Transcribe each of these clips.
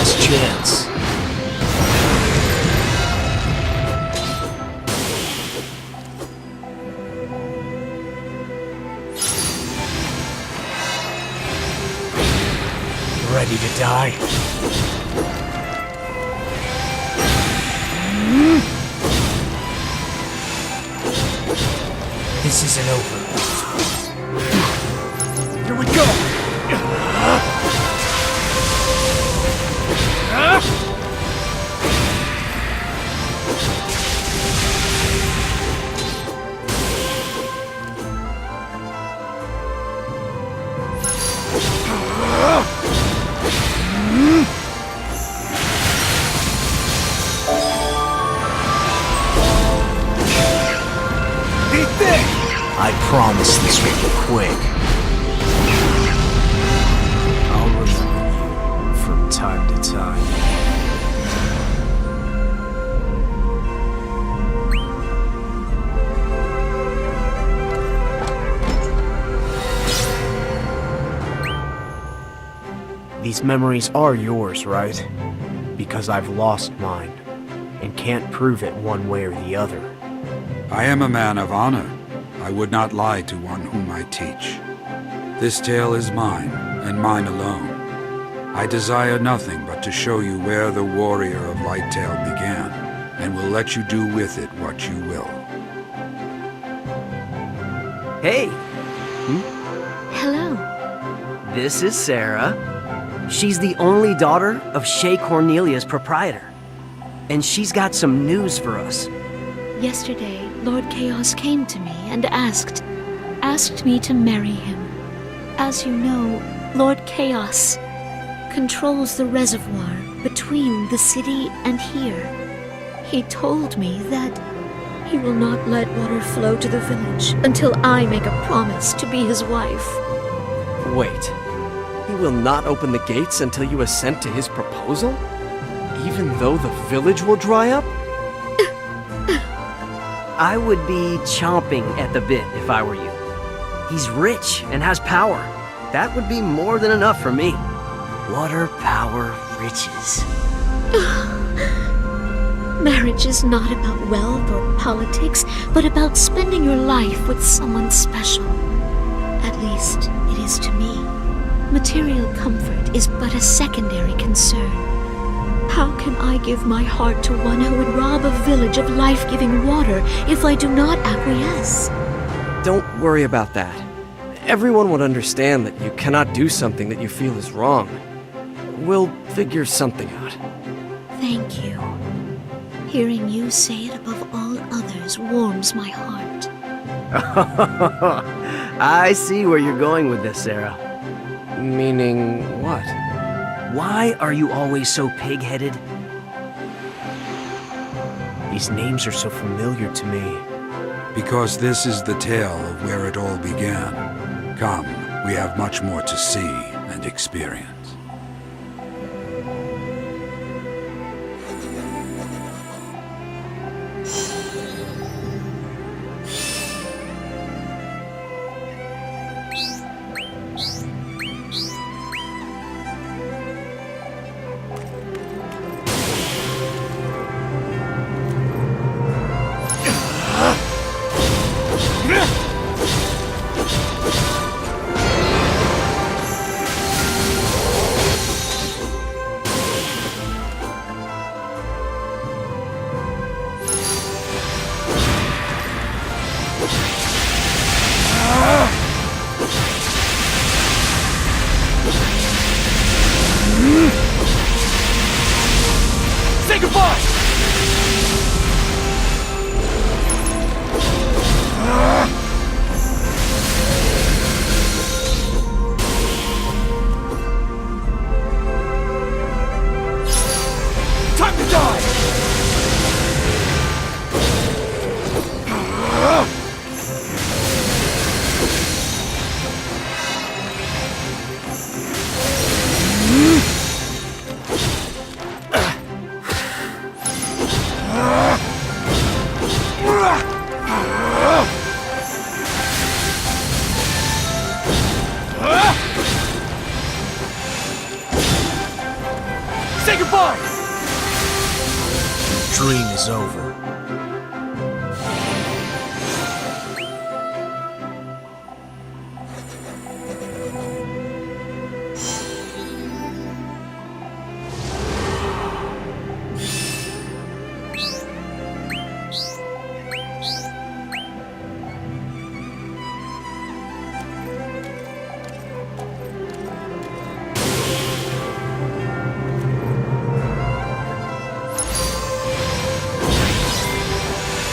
last chance. Ready to die? This isn't over. Here we go! I promise this will be quick. I'll remember you from time to time. These memories are yours, right? Because I've lost mine, and can't prove it one way or the other. I am a man of honor. I would not lie to one whom I teach. This tale is mine, and mine alone. I desire nothing but to show you where the warrior of Lighttail began, and will let you do with it what you will. Hey, Hello. this is Sarah. She's the only daughter of Shea Cornelia's proprietor. And she's got some news for us. Yesterday, Lord Chaos came to me and asked me to marry him. As you know, Lord Chaos controls the reservoir between the city and here. He told me that he will not let water flow to the village until I make a promise to be his wife. Wait, he will not open the gates until you assent to his proposal? Even though the village will dry up? I would be chomping at the bit if I were you. He's rich and has power. That would be more than enough for me. Water, power, riches. Marriage is not about wealth or politics, but about spending your life with someone special. At least, it is to me. Material comfort is but a secondary concern. How can I give my heart to one who would rob a village of life-giving water if I do not acquiesce? Don't worry about that. Everyone would understand that you cannot do something that you feel is wrong. We'll figure something out. Thank you. Hearing you say it above all others warms my heart. I see where you're going with this, Sarah. Meaning what? Why are you always so pig-headed? These names are so familiar to me. Because this is the tale of where it all began. Come, we have much more to see and experience. is over.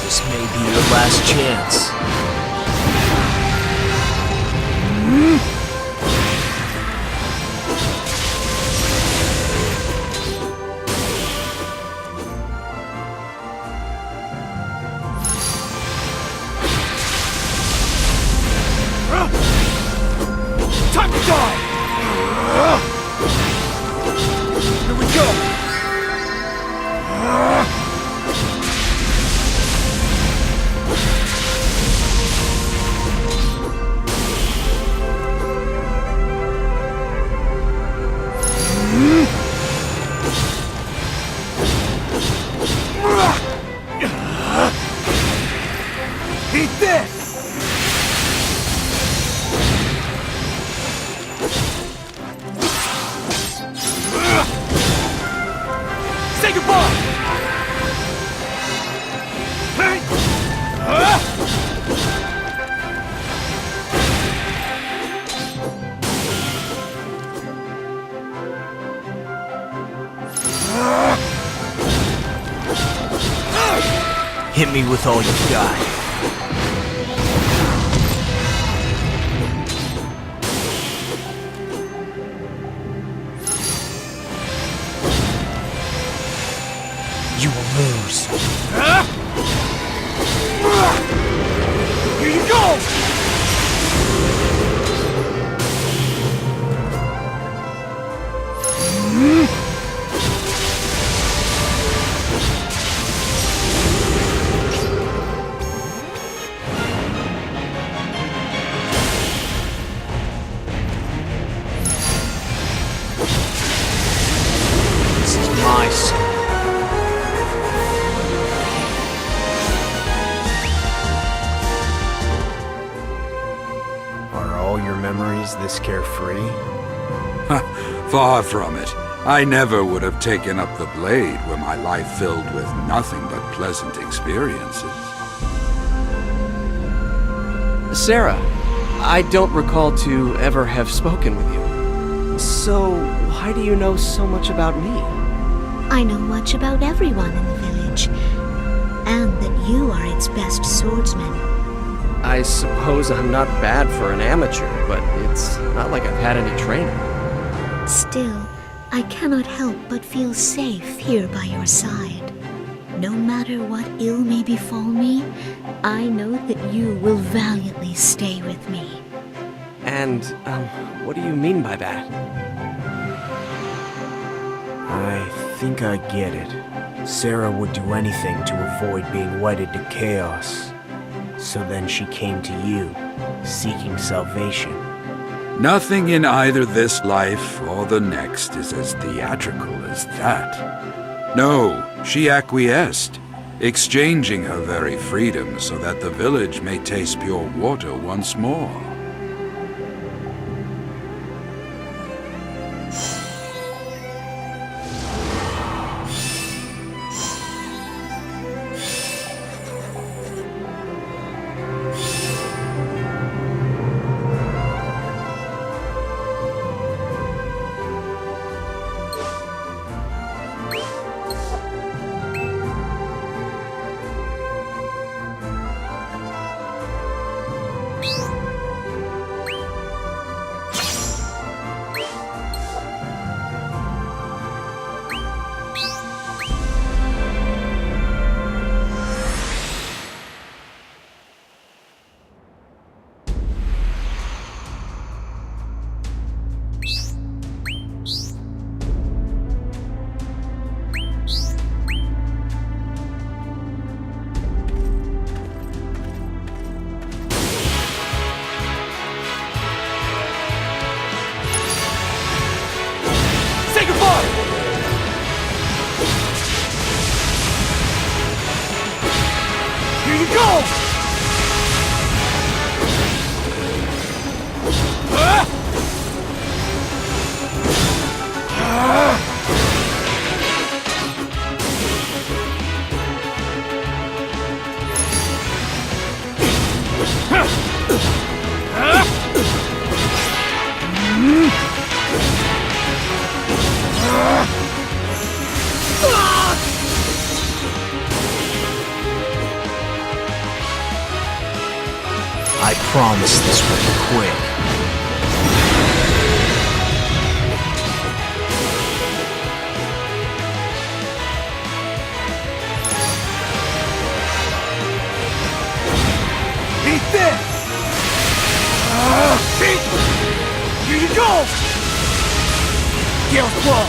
This may be your last chance. Time to die! Here we go! Eat this! Say goodbye! Hit me with all you've got. You will lose. Here you go! This is my sword. Are all your memories this carefree? Far from it. I never would have taken up the blade were my life filled with nothing but pleasant experiences. Sarah, I don't recall to ever have spoken with you. So, why do you know so much about me? I know much about everyone in the village, and that you are its best swordsman. I suppose I'm not bad for an amateur, but it's not like I've had any training. Still, I cannot help but feel safe here by your side. No matter what ill may befall me, I know that you will valiantly stay with me. And, what do you mean by that? I think I get it. Sarah would do anything to avoid being wedded to chaos. So then she came to you, seeking salvation. Nothing in either this life or the next is as theatrical as that. No, she acquiesced, exchanging her very freedom so that the village may taste pure water once more. I promise this will be quick. Eat this! Eat! Here you go! Gale's blow!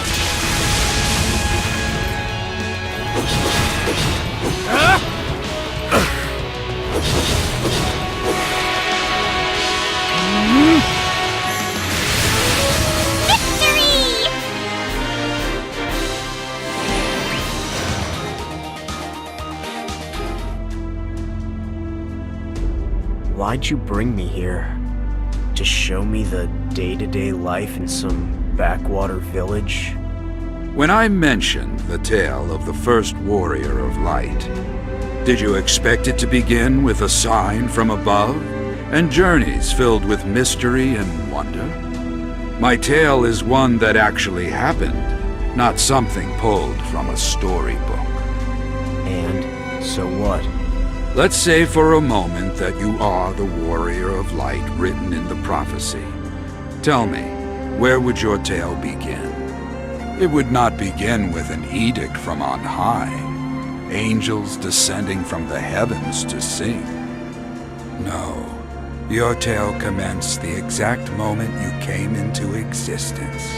Why'd you bring me here? To show me the day-to-day life in some backwater village? When I mentioned the tale of the first warrior of light, did you expect it to begin with a sign from above and journeys filled with mystery and wonder? My tale is one that actually happened, not something pulled from a storybook. And so what? Let's say for a moment that you are the warrior of light written in the prophecy. Tell me, where would your tale begin? It would not begin with an edict from on high, angels descending from the heavens to sing. No, your tale commenced the exact moment you came into existence.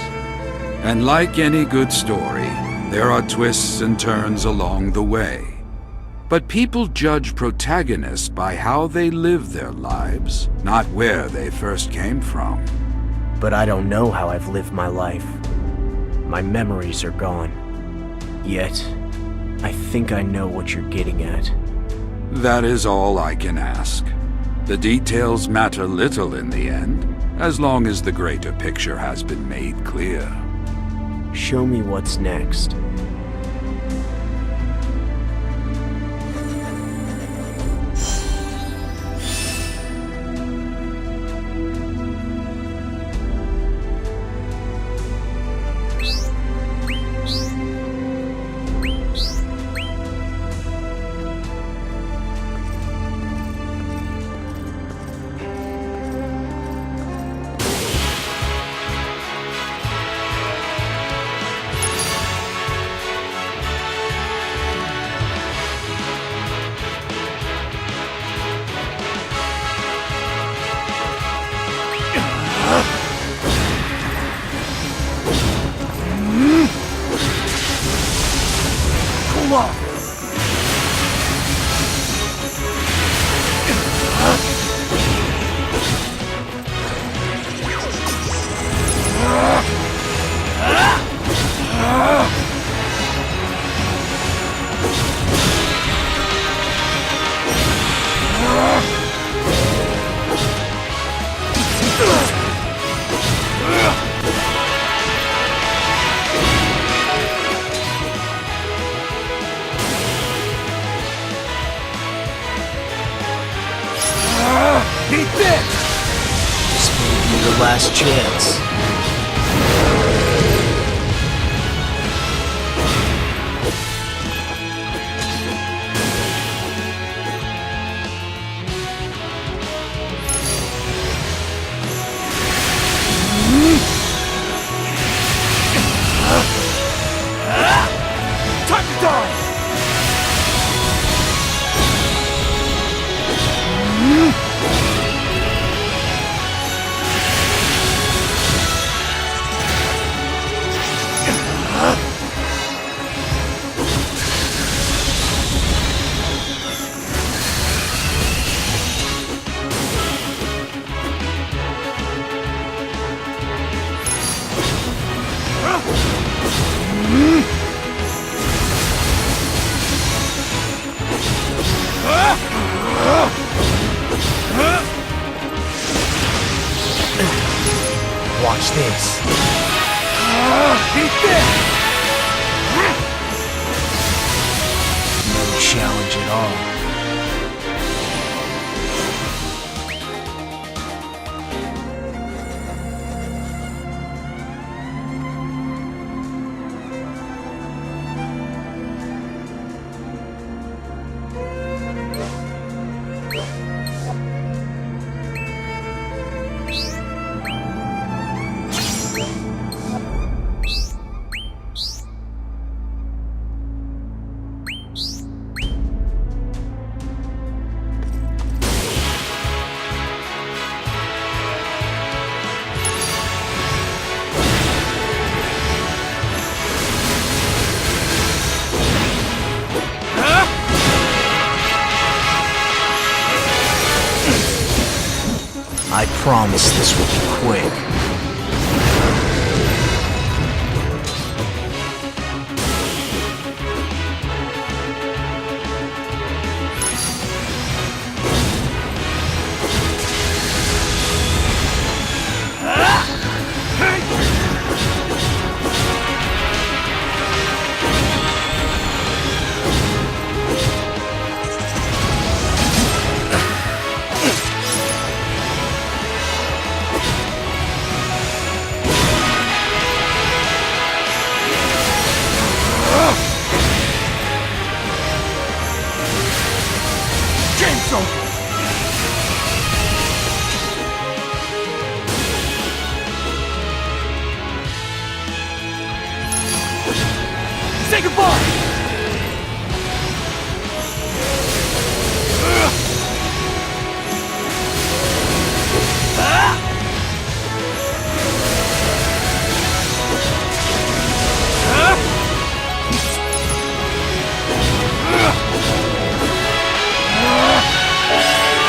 And like any good story, there are twists and turns along the way. But people judge protagonists by how they live their lives, not where they first came from. But I don't know how I've lived my life. My memories are gone. Yet, I think I know what you're getting at. That is all I can ask. The details matter little in the end, as long as the greater picture has been made clear. Show me what's next. Cool off! Eat this! This may be the last chance. Time to die! Watch this. Eat this! No challenge at all. I promise this will be quick. Game's over! Say goodbye!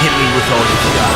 Hit me with all you've got.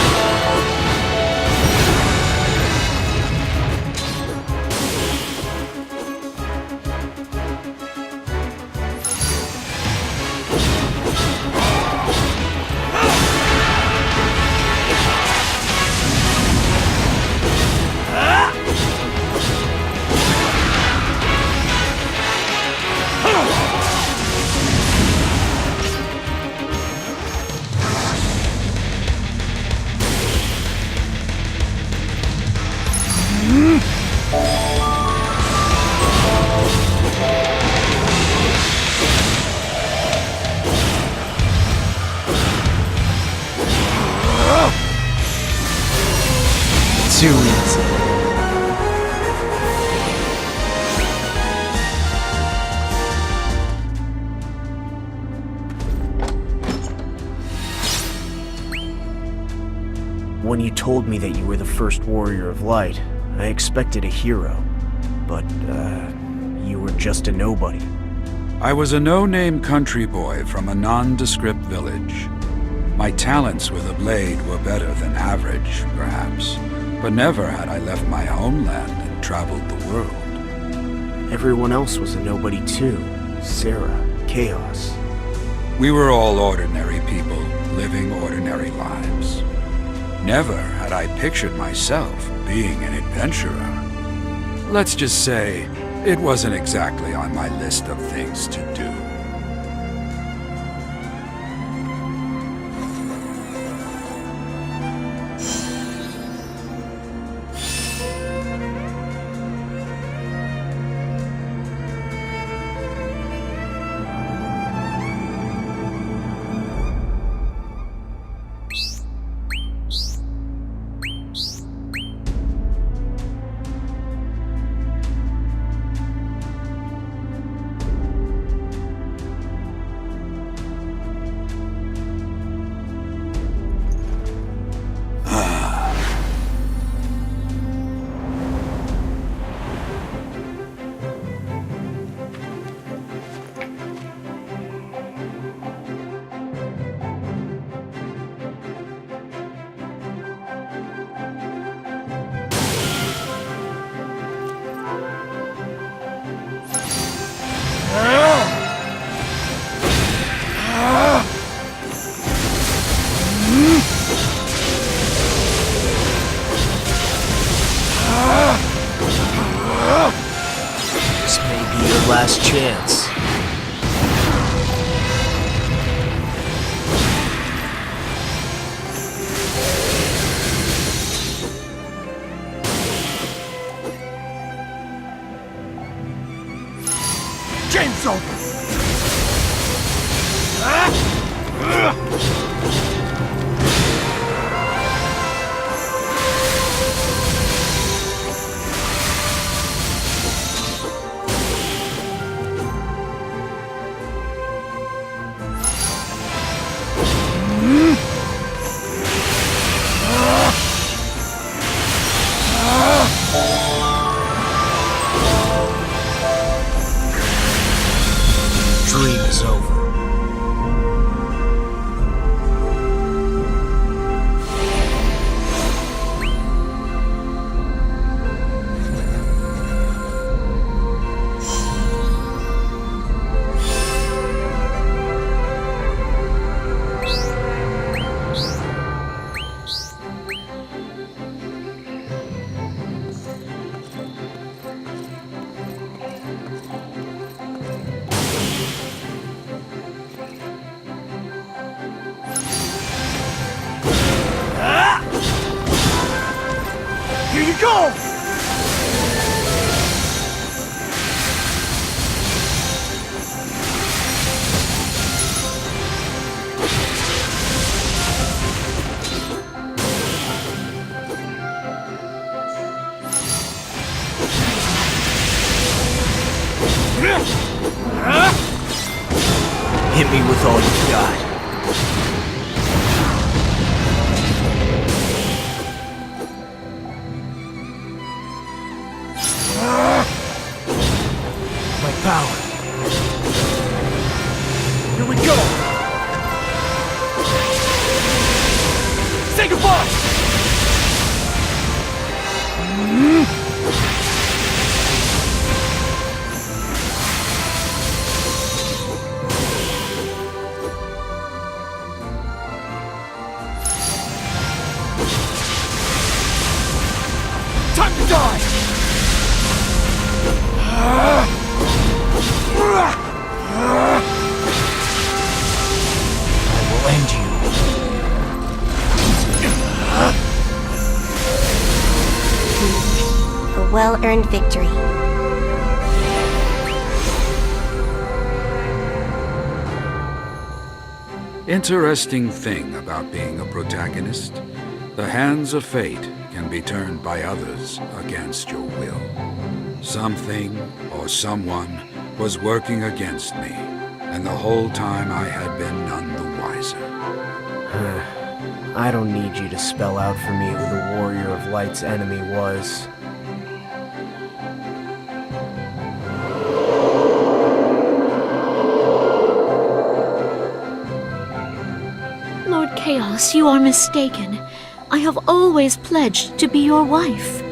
Too easy. When you told me that you were the first warrior of light, I expected a hero. But, you were just a nobody. I was a no-name country boy from a nondescript village. My talents with a blade were better than average, perhaps, but never had I left my homeland and traveled the world. Everyone else was a nobody too. Sarah, Chaos. We were all ordinary people, living ordinary lives. Never had I pictured myself being an adventurer. Let's just say, it wasn't exactly on my list of things to do. This may be your last chance. Game's over! Dream is over. Here you go! Hit me with all you got. My power. Here we go! Say goodbye! Time to die! I will end you. A well-earned victory. Interesting thing about being a protagonist. The hands of fate can be turned by others against your will. Something or someone was working against me, and the whole time I had been none the wiser. I don't need you to spell out for me who the Warrior of Light's enemy was. Lord Chaos, you are mistaken. I have always pledged to be your wife.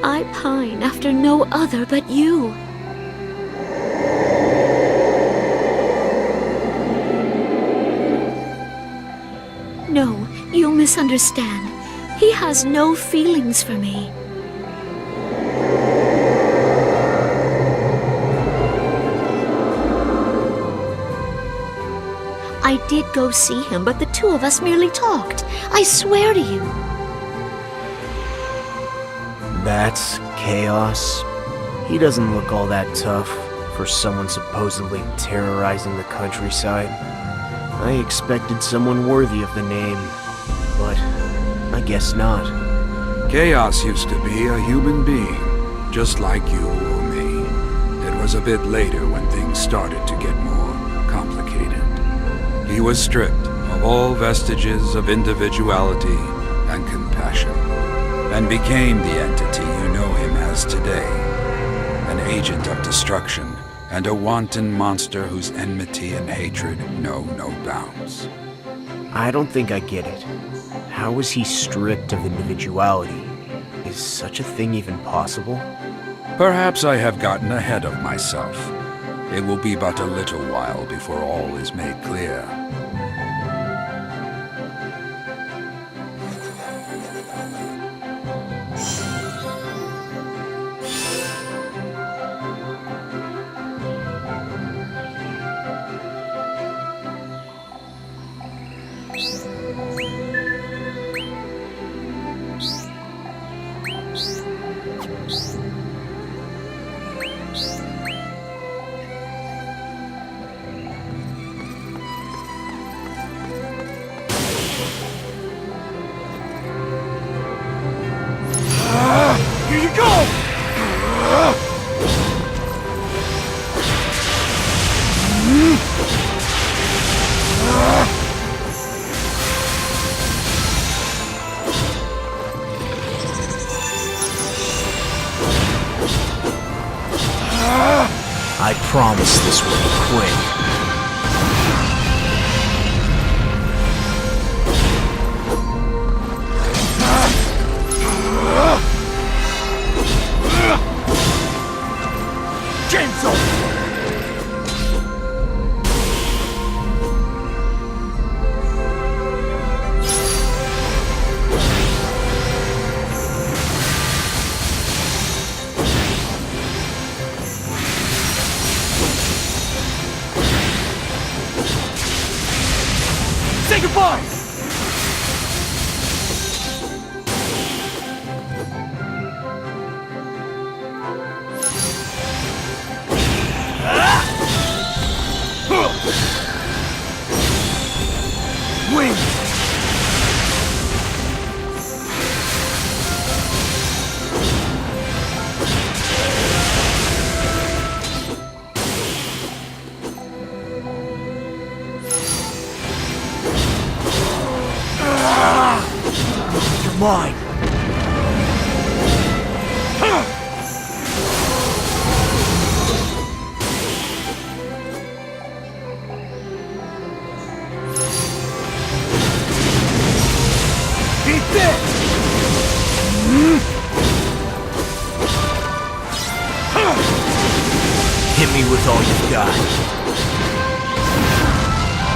I pine after no other but you. No, you misunderstand. He has no feelings for me. I did go see him, but the two of us merely talked. I swear to you. That's Chaos. He doesn't look all that tough for someone supposedly terrorizing the countryside. I expected someone worthy of the name, but I guess not. Chaos used to be a human being, just like you or me. It was a bit later when things started to get more complicated. He was stripped of all vestiges of individuality and compassion, and became the entity you know him as today. An agent of destruction, and a wanton monster whose enmity and hatred know no bounds. I don't think I get it. How was he stripped of individuality? Is such a thing even possible? Perhaps I have gotten ahead of myself. It will be but a little while before all is made clear. Here you go! I promise this will be quick. Game's over! mine! Eat this! Hit me with all you've got.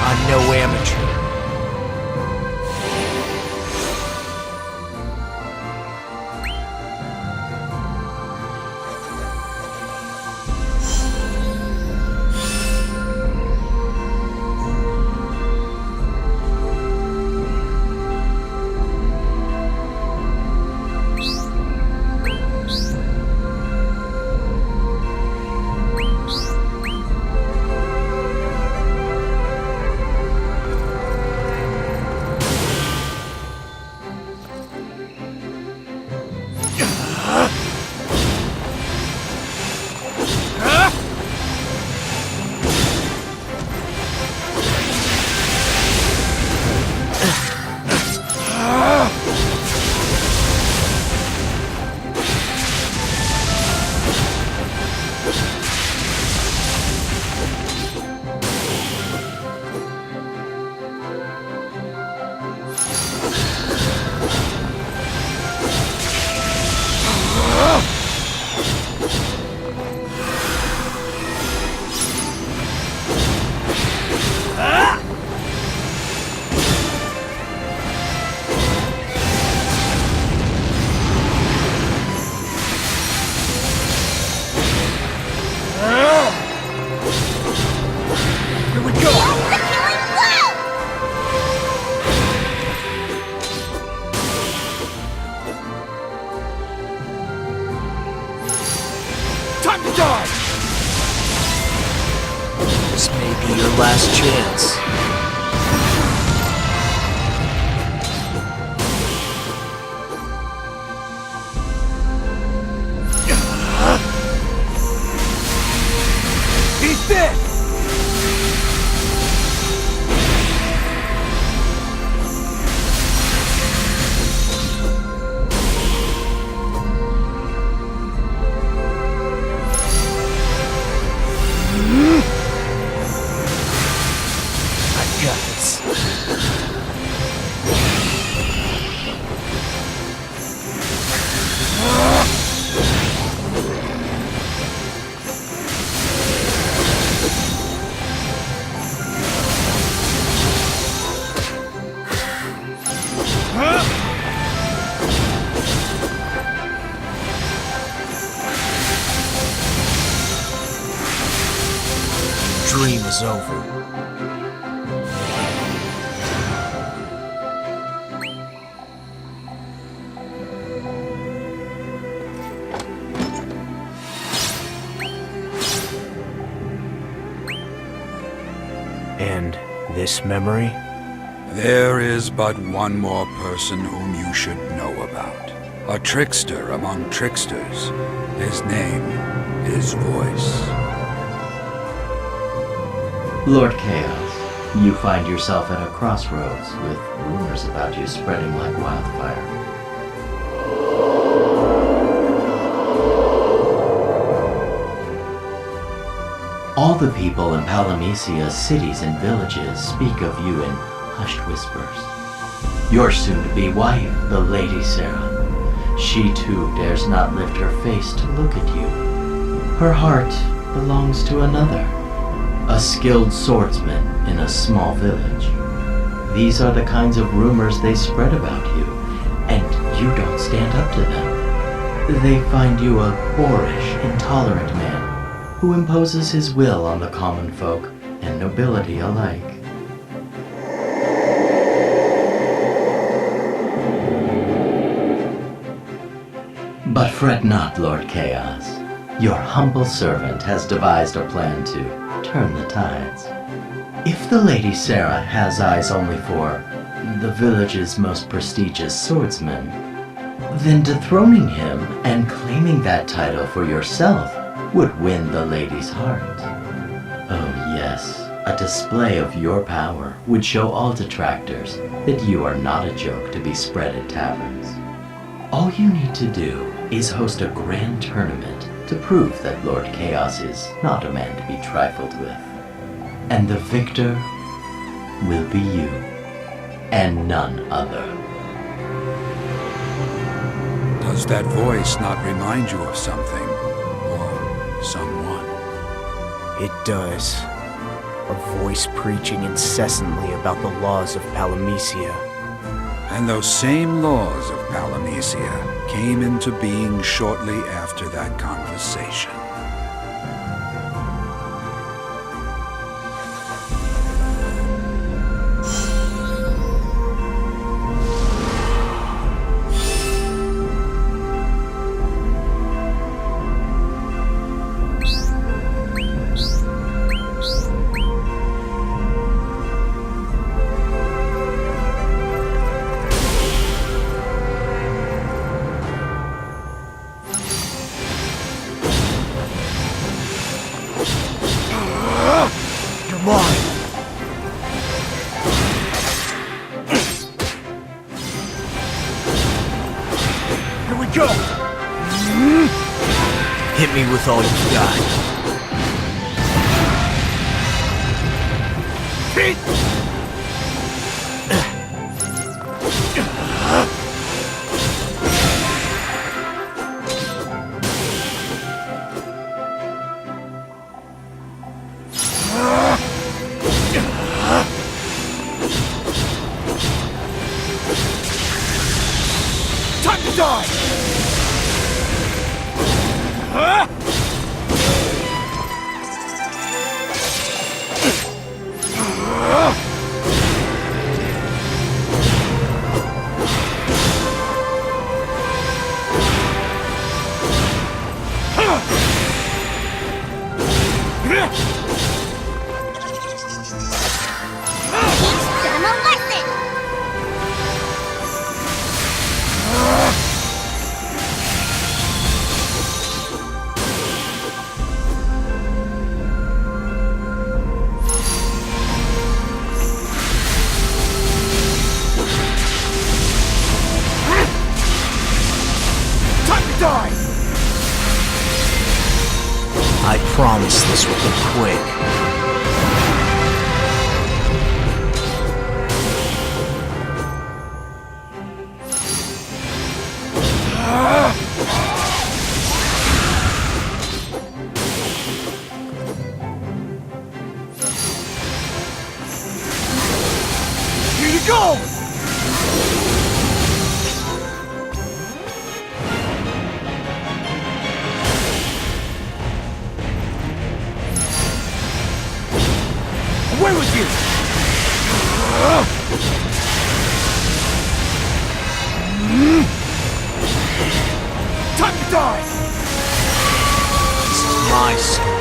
I'm no amateur. Here we go! Time to die! This may be your last chance. Eat this! I got this. Dream is over. And this memory? There is but one more person whom you should know about. A trickster among tricksters. His name is Voice. Lord Chaos, you find yourself at a crossroads with rumors about you spreading like wildfire. All the people in Palamecia's cities and villages speak of you in hushed whispers. Your soon-to-be wife, the Lady Sarah, she too dares not lift her face to look at you. Her heart belongs to another, a skilled swordsman in a small village. These are the kinds of rumors they spread about you, and you don't stand up to them. They find you a boorish, intolerant man who imposes his will on the common folk and nobility alike. But fret not, Lord Chaos. Your humble servant has devised a plan to turn the tides. If the Lady Sarah has eyes only for the village's most prestigious swordsman, then dethroning him and claiming that title for yourself would win the lady's heart. Oh yes, A display of your power would show all detractors that you are not a joke to be spread at taverns. All you need to do is host a grand tournament to prove that Lord Chaos is not a man to be trifled with. And the victor will be you, and none other. Does that voice not remind you of something? Or someone? It does. A voice preaching incessantly about the laws of Palamecia. And those same laws of Palamecia came into being shortly after that conversation. You're mine! Here we go! Hit me with all you've got. Hit! Time to die! Die! I promise this will be quick. Here you go! Away with you! Time to die! This is my story.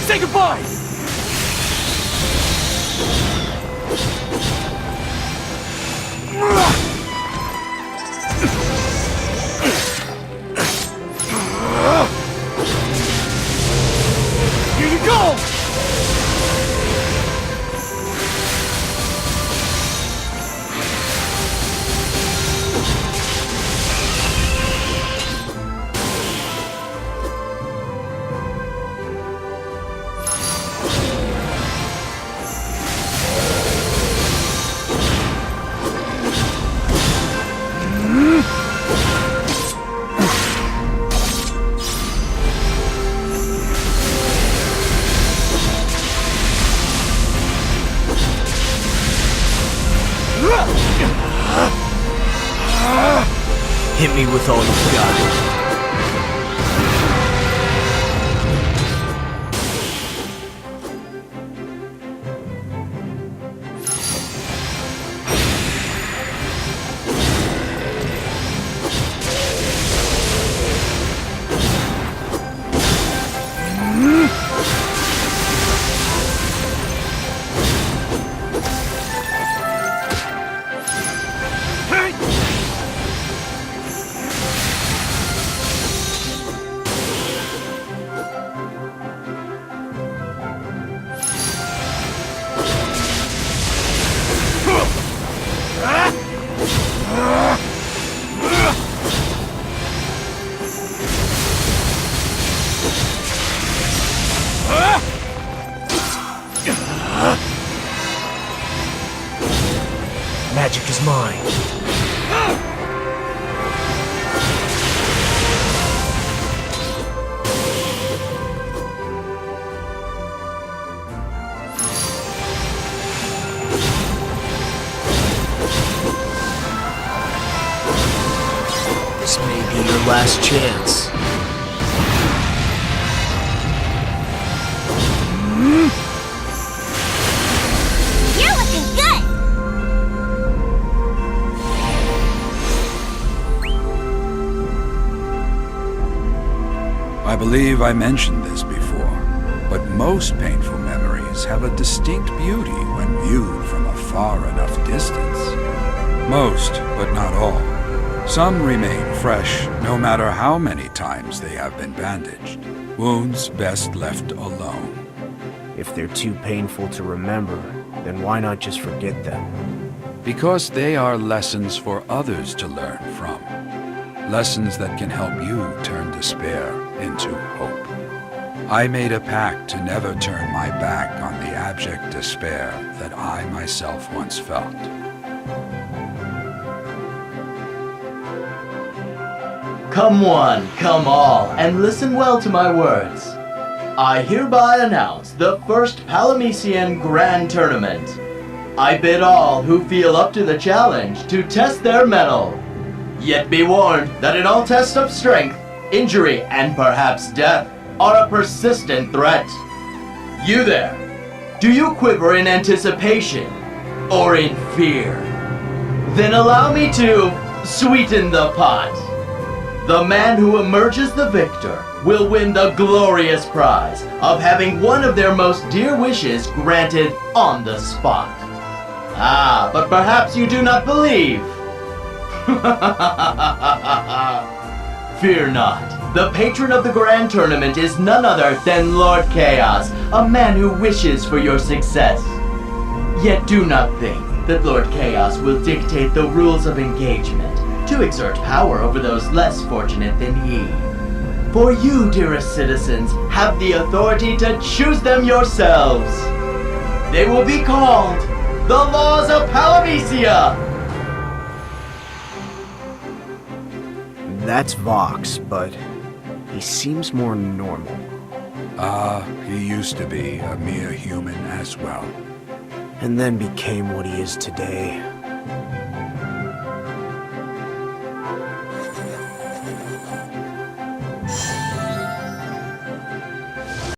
Say goodbye! Here you go! Hit me with all you've got. Magic is mine. This may be your last chance. You're looking good! I believe I mentioned this before, but most painful memories have a distinct beauty when viewed from a far enough distance. Most, but not all. Some remain fresh, no matter how many times they have been bandaged. Wounds best left alone. If they're too painful to remember, then why not just forget them? Because they are lessons for others to learn from. Lessons that can help you turn despair into hope. I made a pact to never turn my back on the abject despair that I myself once felt. Come one, come all, and listen well to my words. I hereby announce the first Palamecian Grand Tournament. I bid all who feel up to the challenge to test their mettle. Yet be warned that in all tests of strength, injury, and perhaps death are a persistent threat. You there, do you quiver in anticipation or in fear? Then allow me to sweeten the pot. The man who emerges the victor will win the glorious prize of having one of their most dear wishes granted on the spot. Ah, but perhaps you do not believe. Fear not. The patron of the Grand Tournament is none other than Lord Chaos, a man who wishes for your success. Yet do not think that Lord Chaos will dictate the rules of engagement to exert power over those less fortunate than he. For you, dearest citizens, have the authority to choose them yourselves. They will be called the Laws of Palamecia! That's Vox, but he seems more normal. He used to be a mere human as well. And then became what he is today.